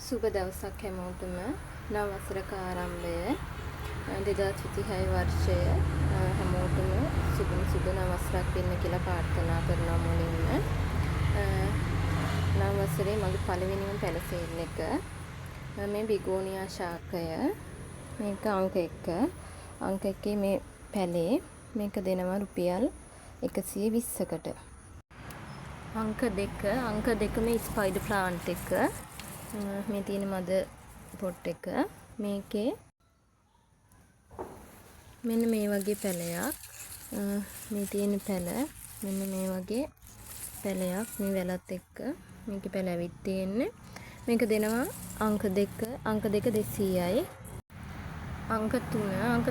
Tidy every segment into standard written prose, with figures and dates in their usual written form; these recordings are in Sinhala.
සුබ දවසක් හැමෝටම. නව වසරක ආරම්භය 2026 වර්ෂය හැමෝටම සුබ නව වසරක් වෙන්න කියලා ප්‍රාර්ථනා කරනවා මුලින්ම. නව වසරේ මගේ පළවෙනිම පැලසෙල් එක මේ බිගෝනියා ශාකය. මේක අංක 1. අංක 1 මේ පැලේ මේක දෙනවා රුපියල් 120කට. අංක 2 මේ ස්පයිඩර් ප්ලාන්ට් එක. මේ තියෙන මද පොට් එක. මේකේ මෙන්න මේ වගේ පැලයක්. මේ තියෙන පැල මෙන්න මේ වගේ පැලයක් මේ වැලත් එක්ක මේකේ පැල ඇවිත් තියෙන්නේ. මේක දෙනවා අංක 2 200යි. අංක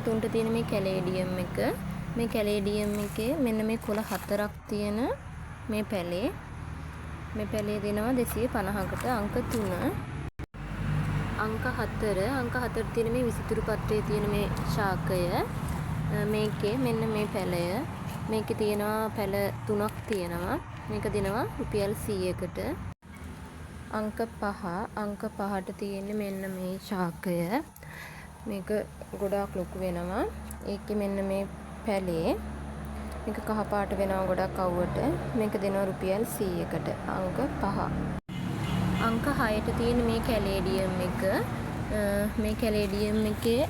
3ට තියෙන මේ කැලේඩියම් එක. මේ කැලේඩියම් එකේ මෙන්න මේ කොළ 4ක් තියෙන මේ පැලේ දෙනවා 250කට. අංක 3 අංක 4 තියෙන මේ විසිතුරු පත්‍රයේ තියෙන මේ ශාකය. මේකේ මෙන්න මේ පැලය. මේකේ තියෙනවා පැල 3ක් තියෙනවා. මේක දෙනවා රුපියල් 100කට. අංක 5ට තියෙන්නේ මෙන්න මේ ශාකය. මේක ගොඩාක් ලොකු වෙනවා. ඒකේ මෙන්න මේ පැලේ මේක කහ පාට වෙනවා ගොඩක් අවුවට. මේක දෙනවා රුපියල් 100කට. අංක 5. අංක 6ට තියෙන මේ කැලේඩියම් එක. මේ කැලේඩියම් එකේ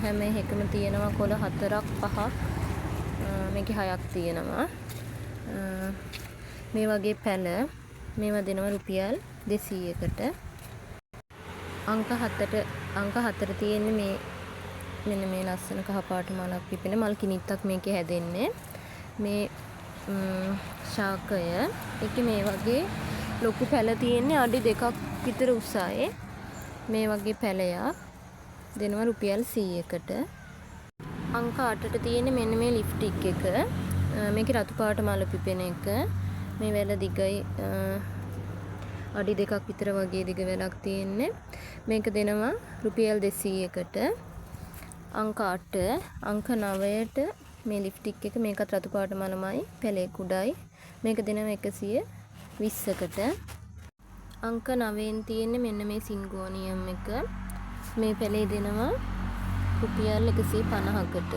හැම එකම තියෙනවා කොළ 4ක් 5ක්. මේකේ 6ක් තියෙනවා. මේ වගේ පැල මේවා දෙනවා රුපියල් 200කට. අංක 4 තියෙන්නේ මේ මෙන්න මේ ලස්සන කහ පාට මලක් පිපෙන මල් කිනිත්තක් මේකේ හැදෙන්නේ. මේ ශාකය එකේ මේ වගේ ලොකු පැල තියෙන්නේ අඩි 2ක් විතර උසයි. මේ වගේ පැලයක් දෙනවා රුපියල් 100කට. අංක 8ට තියෙන්නේ මෙන්න මේ ලිප්ටික් එක. මේකේ රතු පාට මල පිපෙන එක. මේ වැල දිගයි අඩි 2ක් විතර වගේ දිග වැලක් තියෙන්නේ. මේක දෙනවා රුපියල් 200කට. අංක 9ට මේ ලිප්ටික් එක. මේකත් රතු පාට මලමයි පැලේ කුඩයි. මේක දෙනවා 120කට. අංක 9න් තියෙන්නේ මෙන්න මේ සින්ගෝනියම් එක. මේ පැලේ දෙනවා රුපියල් 150කට.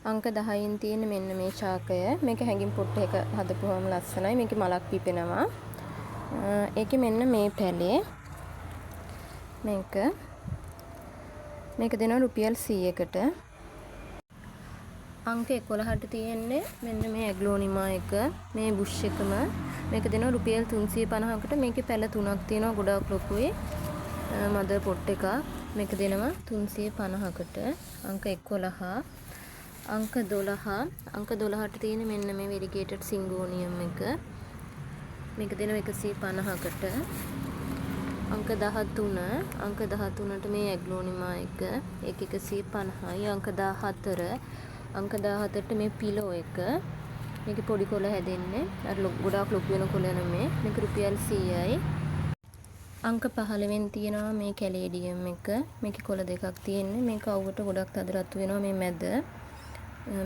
අංක 10න් තියෙන්නේ මෙන්න මේ ශාකය. මේක හැංගින් පොට් එක හදපුවම ලස්සනයි. මේකේ මලක් පිපෙනවා. ඒකේ මෙන්න මේ පැලේ මේක දෙනවා රුපියල් 100කට. අංක 11ට තියෙන්නේ මෙන්න මේ ඇග්ලෝනිමා එක. මේ බුෂ් එකම මේක දෙනවා රුපියල් 350කට. මේකේ පැල 3ක් තියෙනවා ගොඩාක් ලොකුයි. මද පොට් එකක්. මේක දෙනවා 350කට. අංක 11. අංක 12ට තියෙන්නේ මෙන්න මේ වෙරිගේටඩ් සින්ගෝනියම් එක. මේක දෙනවා 150කට. අංක 13ට මේ ඇග්ලෝනිමා එක. ඒක 150යි. අංක 14ට මේ පිලෝ එක. මේකේ පොඩි කොළ හැදෙන්නේ. අර ගොඩාක් ලොකු වෙන කොළ නෙමෙයි. මේක රුපියල් 100යි. අංක 15න් තියෙනවා මේ කැලේඩියම් එක. මේකේ කොළ දෙකක් තියෙන්නේ. මේක අවුවට ගොඩක් තද රතු වෙනවා. මේ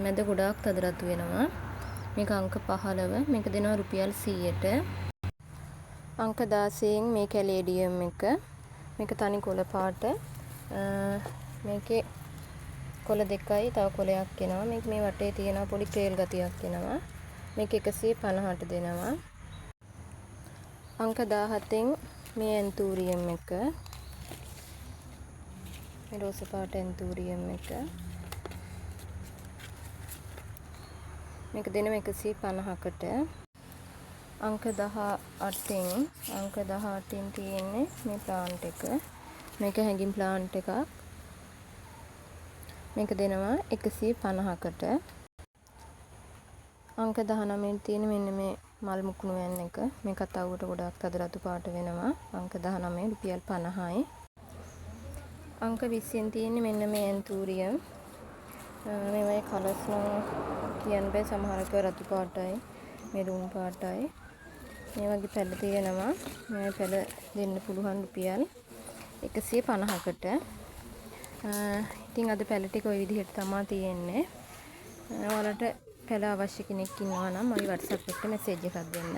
මැද ගොඩාක් තද රතු වෙනවා. මේක අංක 15. මේක දෙනවා රුපියල් 100ට. අංක 16න් මේ කැලේඩියම් එක. මේක තනි කොළ පාට. මේකේ කොළ දෙකයි තව කොළයක් එනවා. මේක මේ වටේ තියෙනවා පොඩි ක්‍රේල් ගතියක් එනවා. මේක 150ට දෙනවා. අංක 17න් මේ ඇන්තූරියම් එක. මේ රෝස පාට ඇන්තූරියම් එක. මේක දෙනවා 150කට. අංක 18න් තියෙන්නේ මේ ප්ලාන්ට් එක. මේක හැංගින් ප්ලාන්ට් එකක්. මේක දෙනවා 150කට. අංක 19න් තියෙන මෙන්න මේ මල් මුකුණු වැන්න එක. මේකත් අවුවට ගොඩාක් තද රතු පාට වෙනවා. අංක 19 රුපියල් 50යි. අංක 20න් තියෙන්නේ මෙන්න මේ ඇන්තූරියම්. මේවයි කලර්ස් නම් කියන්න බෑ. සමහරක රතු පාටයි, මෙරුන් පාටයි. මේ වගේ පැල තියෙනවා. මේ පැල දෙන්න පුළුවන් රුපියල් 150කට. ඉතින් අද පැල ටික ওই විදිහට තමයි තියෙන්නේ. ඔයාලට පැල අවශ්‍ය කෙනෙක් ඉන්නවා නම් මගේ WhatsApp එකට මැසේජ් එකක් දෙන්න.